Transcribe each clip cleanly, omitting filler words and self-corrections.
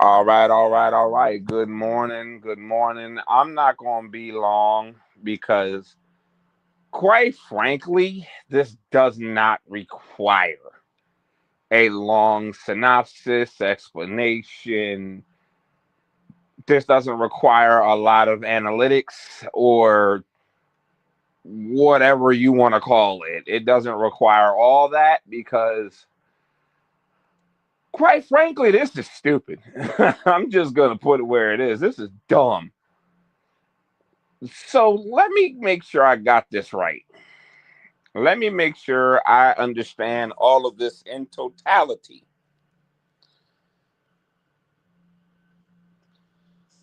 All right, all right, all right. Good morning. Good morning. I'm not going to be long because, quite frankly, this does not require a long synopsis, explanation. This doesn't require a lot of analytics or whatever you want to call it. It doesn't require all that because, quite frankly, this is stupid. I'm just going to put it where it is. This is dumb. So let me make sure I got this right. Let me make sure I understand all of this in totality.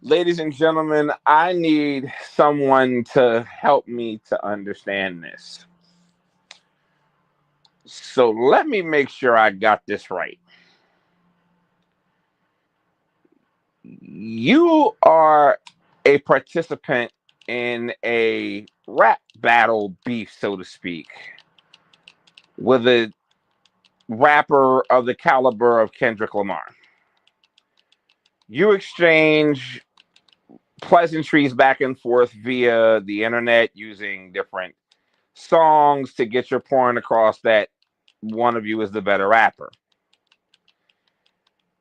Ladies and gentlemen, I need someone to help me to understand this. So let me make sure I got this right. You are a participant in a rap battle beef, so to speak, with a rapper of the caliber of Kendrick Lamar. You exchange pleasantries back and forth via the internet using different songs to get your point across that one of you is the better rapper.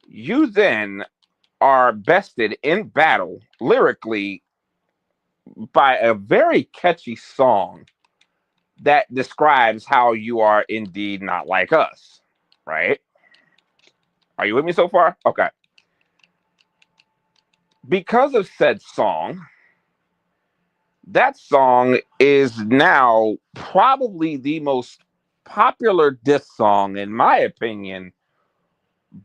You then are bested in battle lyrically by a very catchy song that describes how you are indeed not like us, right? Are you with me so far? Okay. Because of said song, that song is now probably the most popular diss song, in my opinion,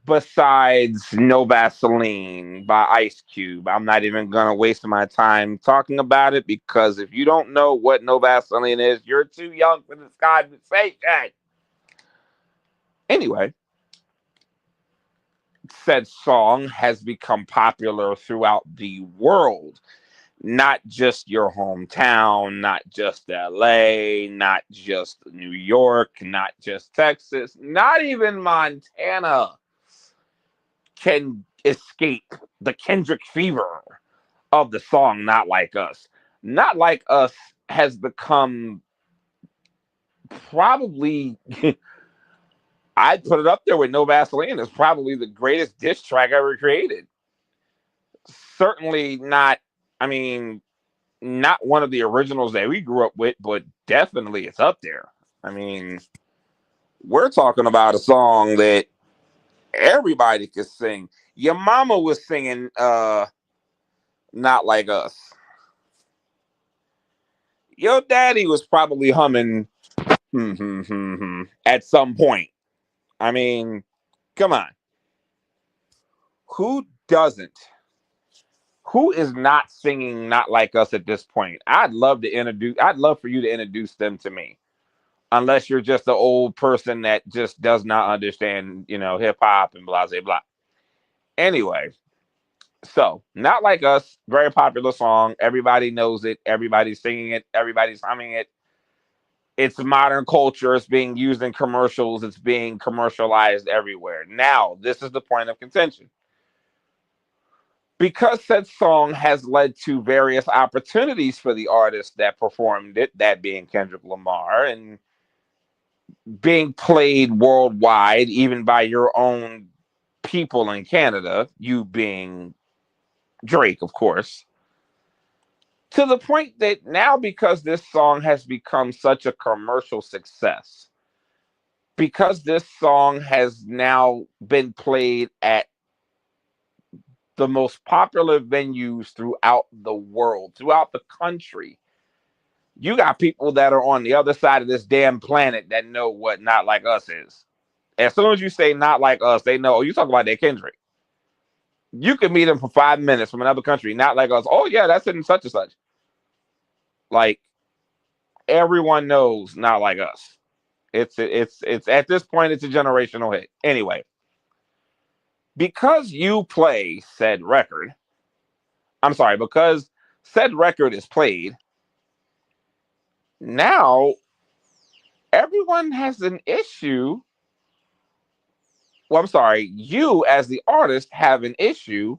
besides No Vaseline by Ice Cube. I'm not even going to waste my time talking about it because if you don't know what No Vaseline is, you're too young for this conversation. Anyway, said song has become popular throughout the world, not just your hometown, not just LA, not just New York, not just Texas, not even Montana can escape the Kendrick fever of the song Not Like Us. Not Like Us has become probably, I'd put it up there with No Vaseline as probably the greatest diss track ever created. Certainly not, I mean, not one of the originals that we grew up with, but definitely it's up there. I mean, we're talking about a song that everybody could sing. Your mama was singing Not Like Us. Your daddy was probably humming at some point. I mean, come on. Who doesn't? Who is not singing Not Like Us at this point? I'd love for you to introduce them to me. Unless you're just an old person that just does not understand, hip hop and blah blah blah. Anyway, so Not Like Us, very popular song. Everybody knows it. Everybody's singing it. Everybody's humming it. It's modern culture. It's being used in commercials. It's being commercialized everywhere. Now, this is the point of contention. Because said song has led to various opportunities for the artist that performed it, that being Kendrick Lamar, and being played worldwide, even by your own people in Canada, you being Drake, of course, to the point that now, because this song has become such a commercial success, because this song has now been played at the most popular venues throughout the world, throughout the country, you got people that are on the other side of this damn planet that know what Not Like Us is. As soon as you say Not Like Us, they know, oh, you talk about that Kendrick. You can meet them for 5 minutes from another country, Not Like Us. Oh, yeah, that's in such and such. Like, everyone knows Not Like Us. It's at this point, it's a generational hit. Anyway, because you play said record, I'm sorry, because said record is played, now everyone has an issue well, I'm sorry, you as the artist have an issue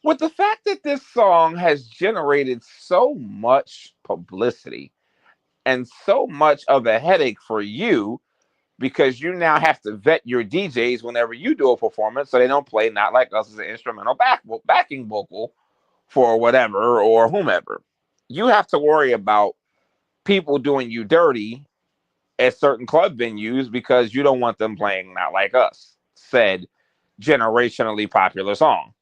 with the fact that this song has generated so much publicity and so much of a headache for you because you now have to vet your DJs whenever you do a performance so they don't play Not Like Us as an instrumental backing vocal for whatever or whomever. You have to worry about people doing you dirty at certain club venues because you don't want them playing Not Like Us, said generationally popular song.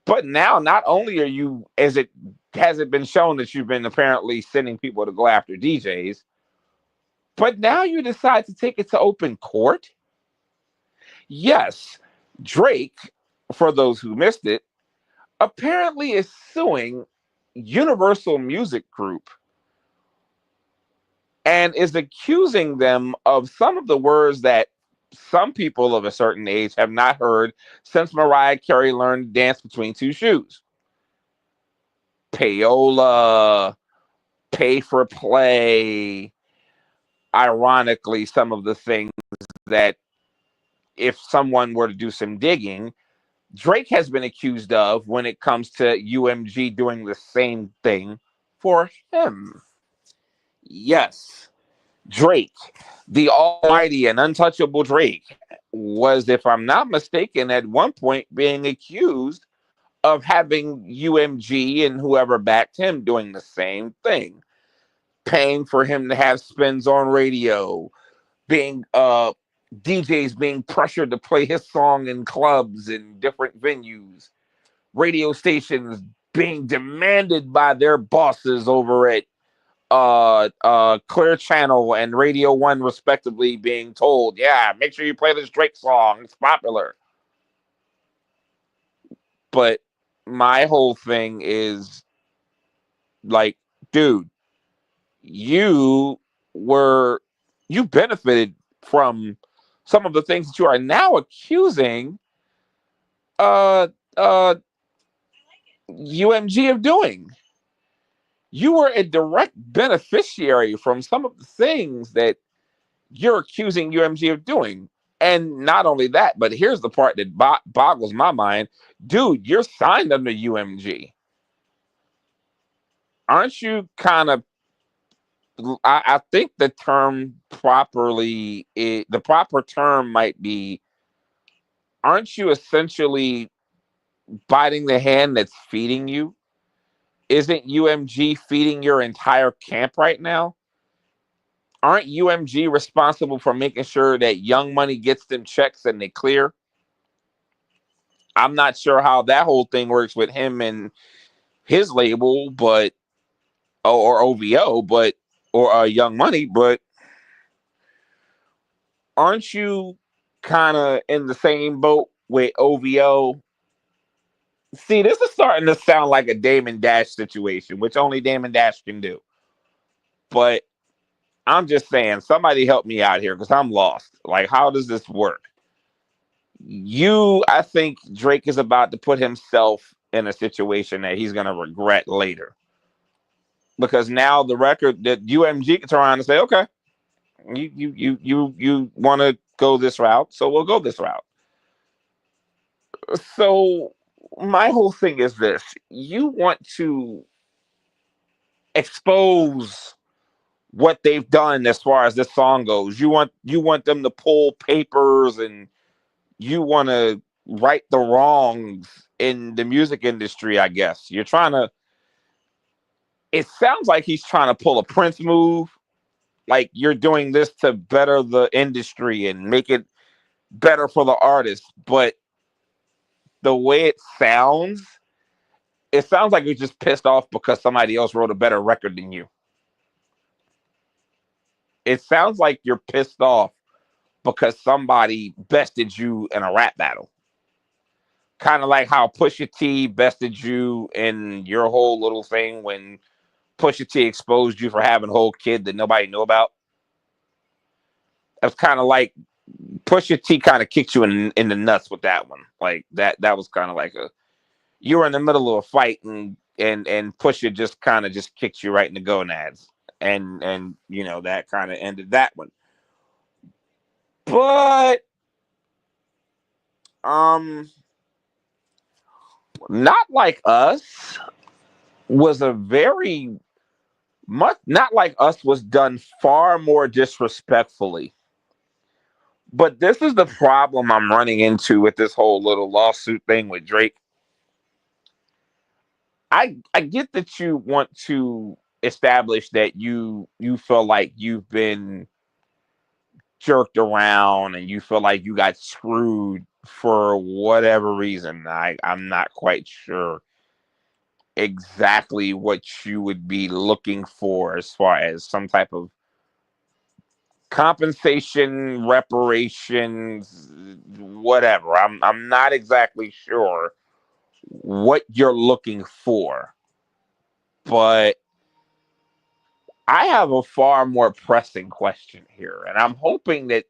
But now, not only are you, as it has it been shown that you've been apparently sending people to go after DJs, but now you decide to take it to open court. Yes, Drake, for those who missed it, apparently is suing Universal Music Group and is accusing them of some of the words that some people of a certain age have not heard since Mariah Carey learned to dance between two shoes. Payola, pay for play. Ironically, some of the things that if someone were to do some digging, Drake has been accused of when it comes to UMG doing the same thing for him. Yes, Drake, the almighty and untouchable Drake, was, if I'm not mistaken, at one point being accused of having UMG and whoever backed him doing the same thing, paying for him to have spins on radio, being DJs being pressured to play his song in clubs and different venues, radio stations being demanded by their bosses over at Clear Channel and Radio One, respectively, being told, "Yeah, make sure you play this Drake song. It's popular." But my whole thing is like, dude, you were you benefited from some of the things that you are now accusing uh uh UMG of doing. You were a direct beneficiary from some of the things that you're accusing UMG of doing. And not only that, but here's the part that boggles my mind. Dude, you're signed under UMG. Aren't you kind of, I think the term the proper term might be, aren't you essentially biting the hand that's feeding you? Isn't UMG feeding your entire camp right now? Aren't UMG responsible for making sure that Young Money gets them checks and they clear? I'm not sure how that whole thing works with him and his label, but or OVO, but or Young Money, but aren't you kind of in the same boat with OVO? See, this is starting to sound like a Damon Dash situation, which only Damon Dash can do. But I'm just saying, somebody help me out here because I'm lost. Like, how does this work? I think Drake is about to put himself in a situation that he's going to regret later. Because now the record that UMG can turn around and say, okay, you want to go this route, so we'll go this route. So my whole thing is this: you want to expose what they've done as far as this song goes. You want them to pull papers and you want to right the wrongs in the music industry, I guess. You're trying to it sounds like he's trying to pull a Prince move. Like you're doing this to better the industry and make it better for the artist. But the way it sounds like you're just pissed off because somebody else wrote a better record than you. It sounds like you're pissed off because somebody bested you in a rap battle. Kind of like how Pusha T bested you in your whole little thing when Pusha T exposed you for having a whole kid that nobody knew about. It's kind of like Pusha T kind of kicked you in the nuts with that one. Like that was kind of like you were in the middle of a fight and Pusha just kind of just kicked you right in the gonads. And that kind of ended that one. But Um, Not Like Us was a very much Not Like Us was done far more disrespectfully. But this is the problem I'm running into with this whole little lawsuit thing with Drake. I get that you want to establish that you feel like you've been jerked around and you feel like you got screwed for whatever reason. I'm not quite sure exactly what you would be looking for as far as some type of compensation, reparations, whatever. I'm not exactly sure what you're looking for, but I have a far more pressing question here, and I'm hoping that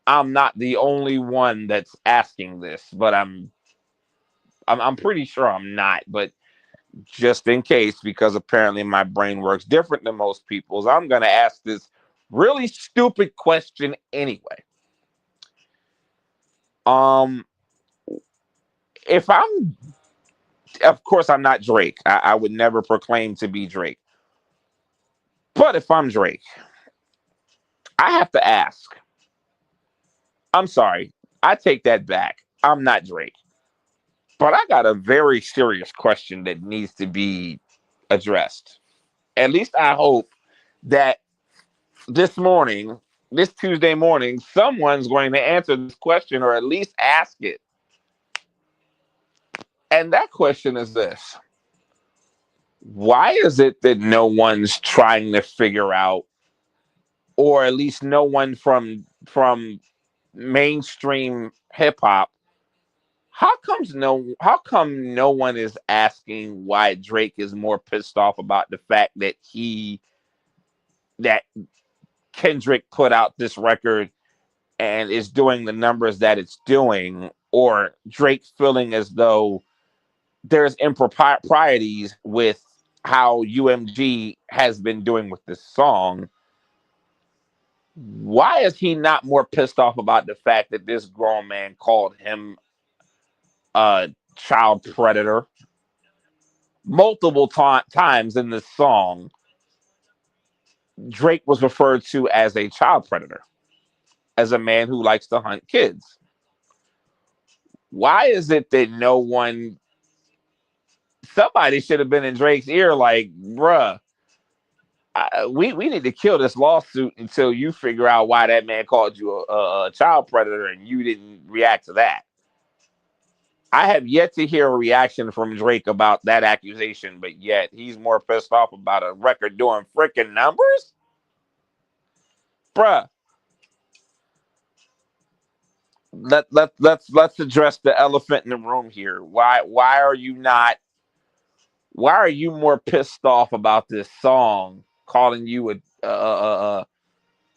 I'm not the only one that's asking this, but I'm pretty sure I'm not, but just in case, because apparently my brain works different than most people's, I'm going to ask this really stupid question anyway. Um, if I'm, of course, I'm not Drake. I would never proclaim to be Drake. But if I'm Drake, I have to ask. I'm sorry. I take that back. I'm not Drake. But I got a very serious question that needs to be addressed. At least I hope that this morning, this Tuesday morning, someone's going to answer this question or at least ask it. And that question is this: why is it that no one's trying to figure out, or at least no one from mainstream hip hop, how come no one is asking why Drake is more pissed off about the fact that Kendrick put out this record and is doing the numbers that it's doing, or Drake feeling as though there's improprieties with how UMG has been doing with this song? Why is he not more pissed off about the fact that this grown man called him a child predator multiple times in this song? Drake was referred to as a child predator, as a man who likes to hunt kids. Why is it that no one, somebody should have been in Drake's ear like, bruh, we need to kill this lawsuit until you figure out why that man called you a child predator and you didn't react to that. I have yet to hear a reaction from Drake about that accusation, but yet he's more pissed off about a record doing freaking numbers? Bruh, let's address the elephant in the room here. Why are you more pissed off about this song calling you a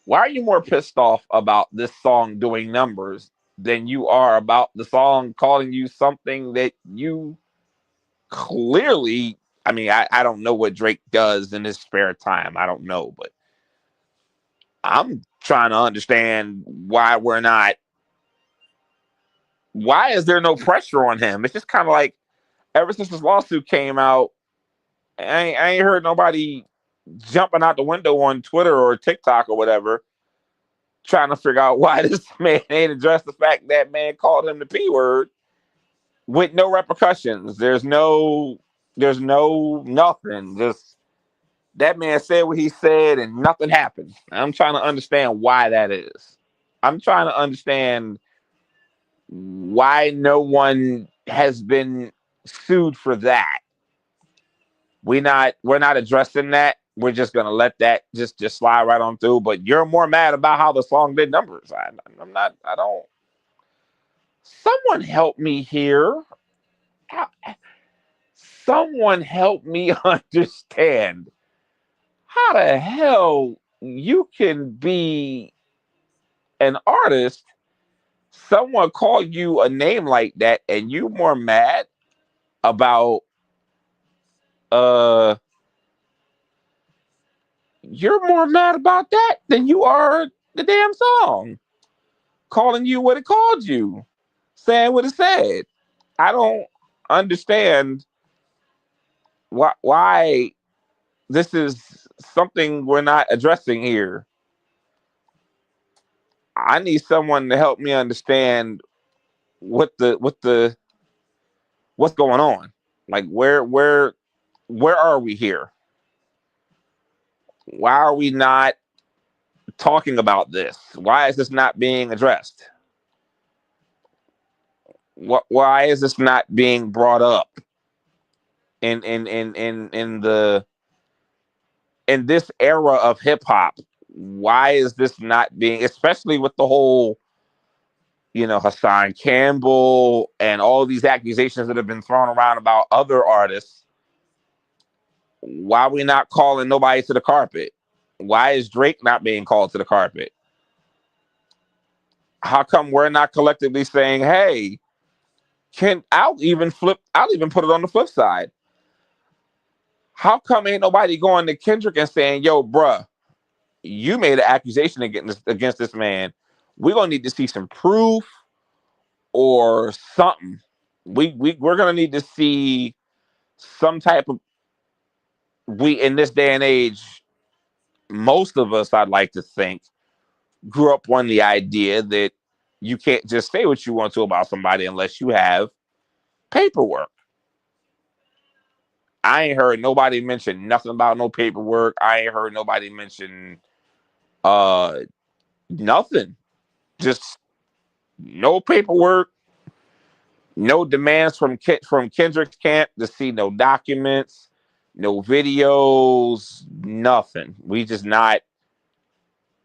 why are you more pissed off about this song doing numbers than you are about the song calling you something that you clearly, I mean, I don't know what Drake does in his spare time. I don't know, but I'm trying to understand why is there no pressure on him? It's just kind of like ever since this lawsuit came out, I ain't heard nobody jumping out the window on Twitter or TikTok or whatever, trying to figure out why this man ain't addressed the fact that man called him the P word with no repercussions. There's no nothing. Just that man said what he said and nothing happened. I'm trying to understand why that is. I'm trying to understand why no one has been sued for that. We're not addressing that. We're just gonna let that just slide right on through. But you're more mad about how the song did numbers. I'm not. I don't. Someone help me here. Someone help me understand how the hell you can be an artist. Someone call you a name like that, and you more mad about uh you're more mad about that than you are the damn song calling you what it called you. saying what it said. I don't understand why this is something we're not addressing here. I need someone to help me understand what the what's going on. Like where are we here? Why are we not talking about this? Why is this not being addressed? Why is this not being brought up in the in this era of hip hop? Why is this not being, especially with the whole, Hassan Campbell and all these accusations that have been thrown around about other artists? Why are we not calling nobody to the carpet? Why is Drake not being called to the carpet? How come we're not collectively saying, hey, I'll even put it on the flip side. How come ain't nobody going to Kendrick and saying, yo, bruh, you made an accusation against this man. We're gonna need to see some proof or something. We're gonna need to see some type of, we in this day and age, most of us, I'd like to think, grew up on the idea that you can't just say what you want to about somebody unless you have paperwork. I ain't heard nobody mention nothing about no paperwork. I ain't heard nobody mention uh nothing. Just no paperwork, no demands from Kendrick's camp to see no documents, no videos, nothing. We're not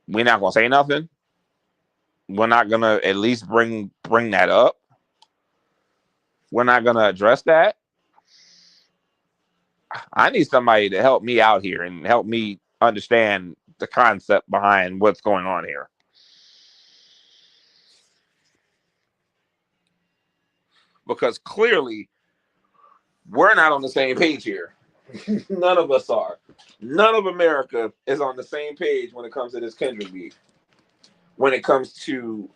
gonna say nothing. We're not gonna at least bring that up. We're not gonna address that. I need somebody to help me out here and help me understand the concept behind what's going on here. Because clearly we're not on the same page here. None of us are. None of America is on the same page when it comes to this Kendrick beef. When it comes to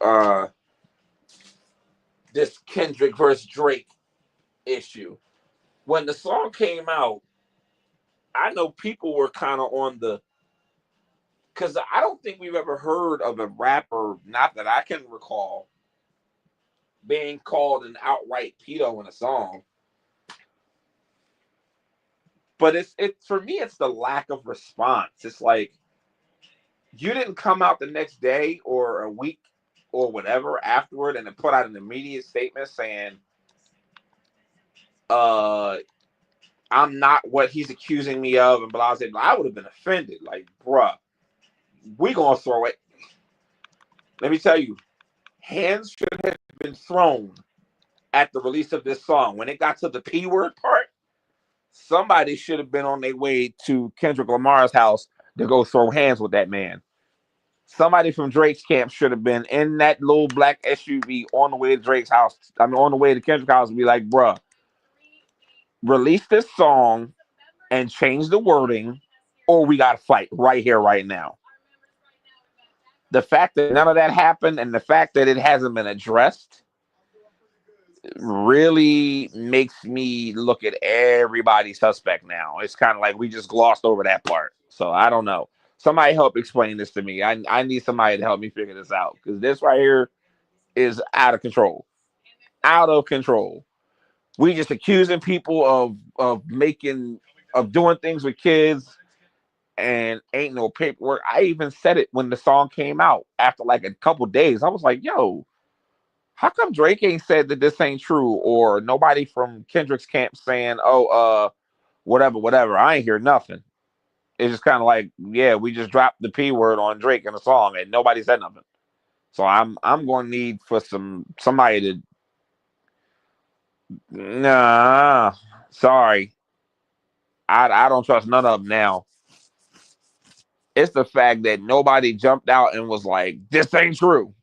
this Kendrick versus Drake issue. When the song came out, I know people were kind of on the, because I don't think we've ever heard of a rapper, not that I can recall, being called an outright pedo in a song. But it for me, it's the lack of response. It's like you didn't come out the next day or a week or whatever afterward and then put out an immediate statement saying, uh, I'm not what he's accusing me of, and blah blah. I would have been offended. Like, bruh, we gonna throw it. Let me tell you, hands should have been thrown at the release of this song. When it got to the P word part, somebody should have been on their way to Kendrick Lamar's house to go throw hands with that man. Somebody from Drake's camp should have been in that little black SUV on the way to Drake's house. I mean, on the way to Kendrick's house and be like, bruh, release this song and change the wording, or we got to fight right here, right now. The fact that none of that happened and the fact that it hasn't been addressed really makes me look at everybody suspect now. It's kind of like we just glossed over that part. So I don't know. Somebody help explain this to me. I need somebody to help me figure this out because this right here is out of control. Out of control. We just accusing people of doing things with kids and ain't no paperwork. I even said it when the song came out after like a couple days. I was like, yo, how come Drake ain't said that this ain't true? Or nobody from Kendrick's camp saying, oh, whatever, whatever. I ain't hear nothing. It's just kind of like, yeah, we just dropped the P word on Drake in a song and nobody said nothing. So I'm going to need for somebody to, nah, sorry. I don't trust none of them now. It's the fact that nobody jumped out and was like, this ain't true.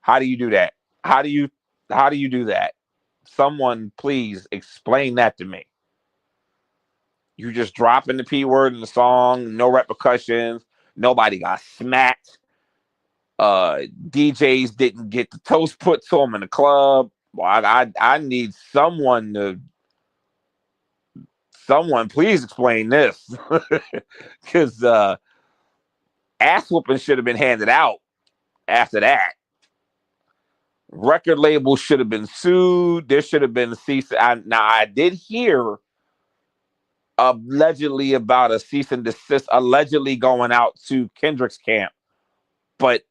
How do you do that? How do you do that? Someone please explain that to me. You just dropping the P word in the song, no repercussions, nobody got smacked. DJs didn't get the toast put to them in the club. Well, I need someone please explain this because ass whooping should have been handed out after that. Record labels should have been sued. There should have been a cease. Now I did hear allegedly about a cease and desist allegedly going out to Kendrick's camp, but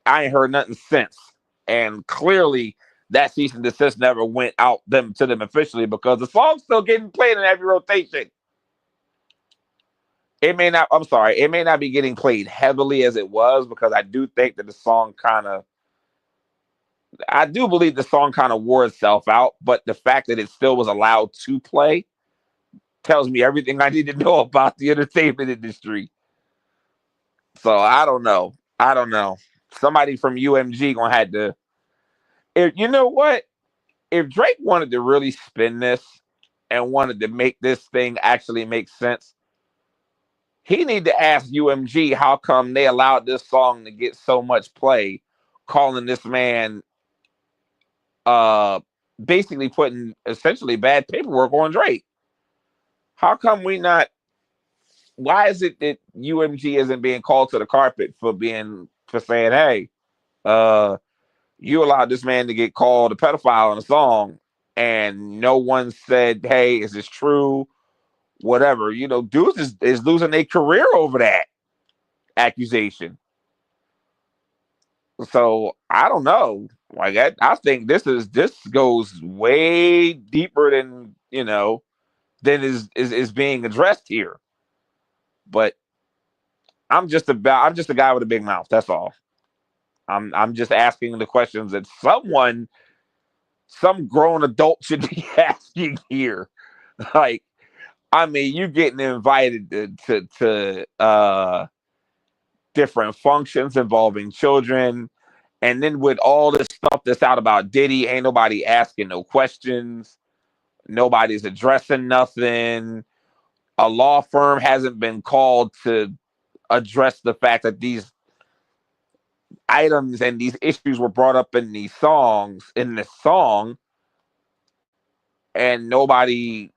I ain't heard nothing since. And clearly that cease and desist never went out to them officially because the song's still getting played in every rotation. It may not, I'm sorry, it may not be getting played heavily as it was because I do think that the song I do believe the song kind of wore itself out, but the fact that it still was allowed to play tells me everything I need to know about the entertainment industry. So I don't know. I don't know. Somebody from UMG gonna have to. You know what? If Drake wanted to really spin this and wanted to make this thing actually make sense, he need to ask UMG how come they allowed this song to get so much play, calling this man basically putting essentially bad paperwork on Drake. How come we not? Why is it that UMG isn't being called to the carpet for saying, hey, you allowed this man to get called a pedophile in a song, and no one said, hey, is this true? Whatever. You know, dudes is losing their career over that accusation. So I don't know. Like I think this goes way deeper than than is being addressed here. But I'm just a guy with a big mouth. That's all. I'm just asking the questions that some grown adult should be asking here. Like, I mean, you getting invited to different functions involving children, and then with all this stuff that's out about Diddy, ain't nobody asking no questions. Nobody's addressing nothing. A law firm hasn't been called to address the fact that these items and these issues were brought up in this song, and nobody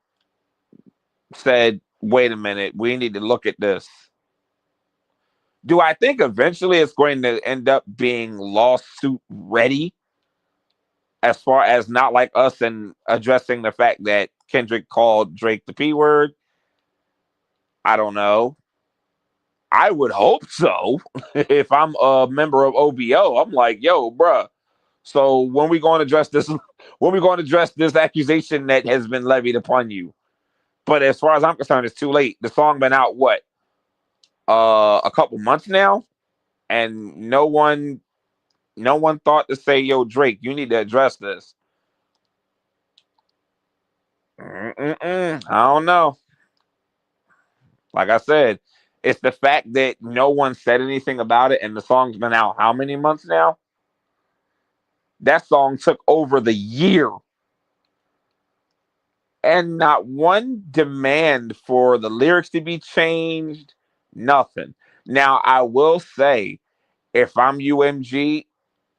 said, wait a minute, we need to look at this. Do I think eventually it's going to end up being lawsuit ready as far as not like us and addressing the fact that Kendrick called Drake the P word? I don't know. I would hope so. If I'm a member of OBO, I'm like, yo, bruh. So when we going to address this? When we going to address this accusation that has been levied upon you? But as far as I'm concerned, it's too late. The song been out what? A couple months now, and no one thought to say, yo, Drake, you need to address this. I don't know. Like I said, it's the fact that no one said anything about it, and the song's been out how many months now? That song took over the year. And not one demand for the lyrics to be changed, nothing. Now, I will say, if I'm UMG,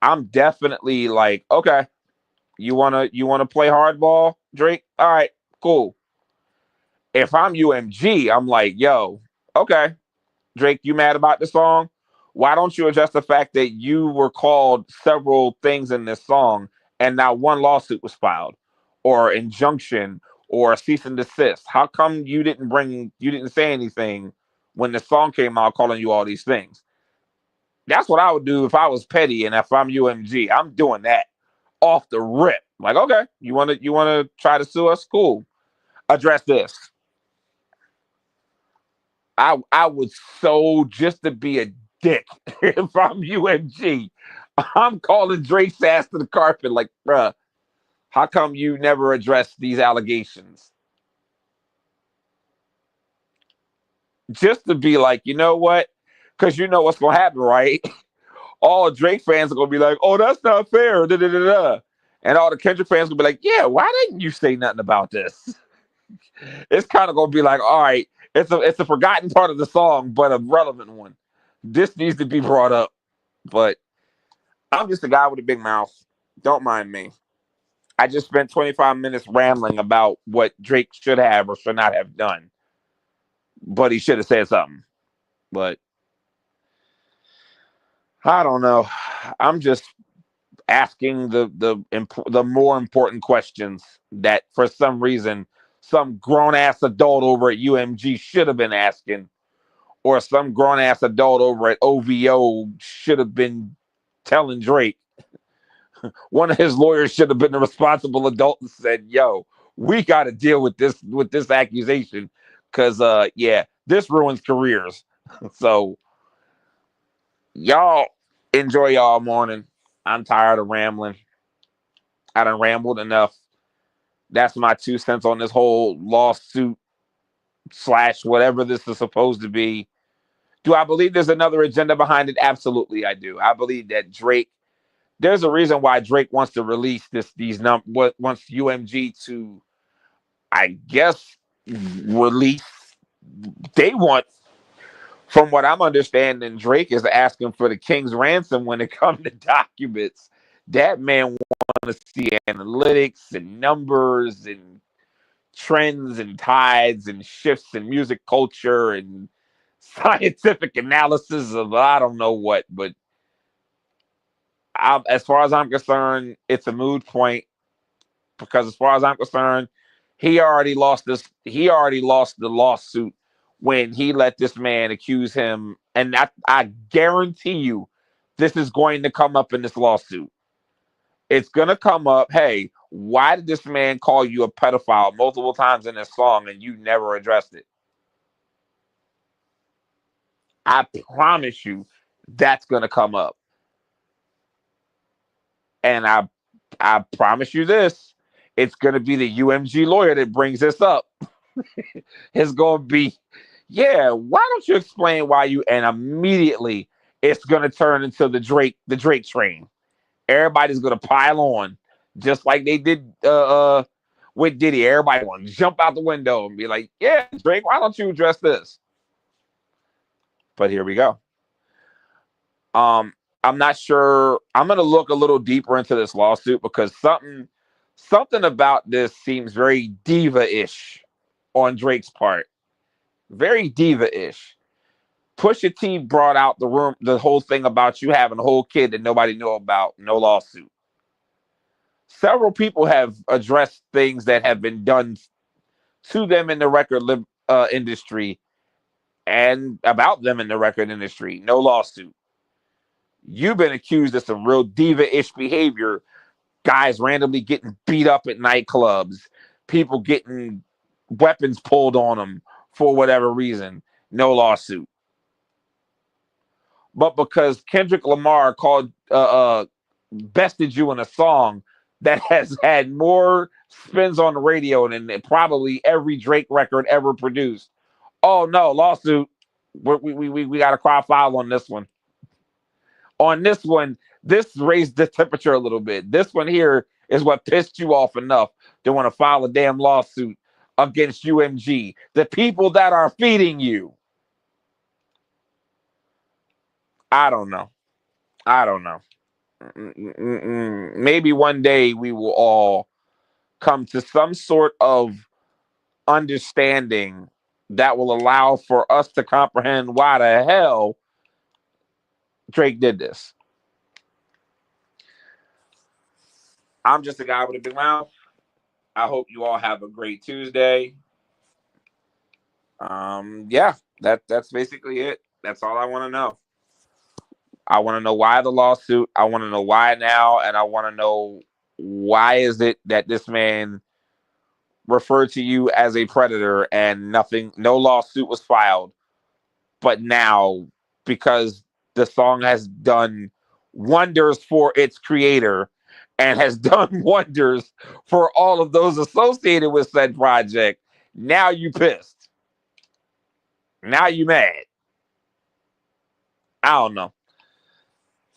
I'm definitely like, okay, you wanna play hardball, Drake? All right, cool. If I'm UMG, I'm like, yo, okay, Drake, you mad about the song? Why don't you address the fact that you were called several things in this song and not one lawsuit was filed or injunction or a cease and desist? How come you didn't say anything when the song came out calling you all these things? That's what I would do if I was petty and if I'm UMG. I'm doing that off the rip. Like, okay, you wanna try to sue us? Cool. Address this. I would so just to be a dick if I'm UMG. I'm calling Drake's ass to the carpet like, bruh, how come you never addressed these allegations? Just to be like, you know what? Because you know what's gonna happen, right? All Drake fans are gonna be like, oh, that's not fair. Da, da, da, da. And all the Kendrick fans gonna be like, yeah, why didn't you say nothing about this? It's kind of gonna be like, all right, it's a forgotten part of the song, but a relevant one. This needs to be brought up. But I'm just a guy with a big mouth. Don't mind me. I just spent 25 minutes rambling about what Drake should have or should not have done, but he should have said something. But I don't know. I'm just asking the more important questions that for some reason some grown ass adult over at UMG should have been asking, or some grown ass adult over at OVO should have been telling Drake. One of his lawyers should have been the responsible adult and said, "Yo, we got to deal with this accusation, because yeah, this ruins careers." So y'all enjoy y'all morning. I'm tired of rambling. I done rambled enough. That's my 2 cents on this whole lawsuit slash whatever this is supposed to be. Do I believe there's another agenda behind it? Absolutely, I do. I believe that Drake. There's a reason why Drake wants to release what wants UMG to, I guess, release. They want, from what I'm understanding, Drake is asking for the king's ransom when it comes to documents. That man wants to see analytics and numbers and trends and tides and shifts in music culture and scientific analysis of I don't know what. But as far as I'm concerned, it's a moot point, because as far as I'm concerned, he already lost this. He already lost the lawsuit when he let this man accuse him, and I guarantee you, this is going to come up in this lawsuit. It's gonna come up. Hey, why did this man call you a pedophile multiple times in this song and you never addressed it? I promise you, that's gonna come up, and I promise you this: it's gonna be the UMG lawyer that brings this up. It's gonna be, yeah. Why don't you explain why you? And immediately, it's gonna turn into the Drake train. Everybody's gonna pile on, just like they did with Diddy. Everybody want to jump out the window and be like, "Yeah, Drake, why don't you address this?" But here we go. Um, I'm not sure. I'm gonna look a little deeper into this lawsuit, because something about this seems very diva-ish on Drake's part. Very diva-ish. Pusha T brought out the whole thing about you having a whole kid that nobody knew about. No lawsuit. Several people have addressed things that have been done to them in the industry and about them in the record industry. No lawsuit. You've been accused of some real diva-ish behavior. Guys randomly getting beat up at nightclubs, people getting weapons pulled on them for whatever reason. No lawsuit. But because Kendrick Lamar bested you in a song that has had more spins on the radio than probably every Drake record ever produced. Oh no, lawsuit. We got to cry foul on this one. On this one, this raised the temperature a little bit. This one here is what pissed you off enough to want to file a damn lawsuit against UMG, the people that are feeding you. I don't know. I don't know. Maybe one day we will all come to some sort of understanding that will allow for us to comprehend why the hell Drake did this. I'm just a guy with a big mouth. I hope you all have a great Tuesday. Yeah, that's basically it. That's all I want to know. I want to know why the lawsuit. I want to know why now, and I want to know why is it that this man referred to you as a predator and no lawsuit was filed, but now, because the song has done wonders for its creator and has done wonders for all of those associated with said project, now you pissed. Now you mad. I don't know.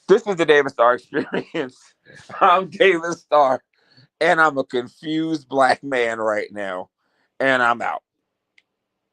This is the David Starr Experience. I'm David Starr, and I'm a confused black man right now, and I'm out.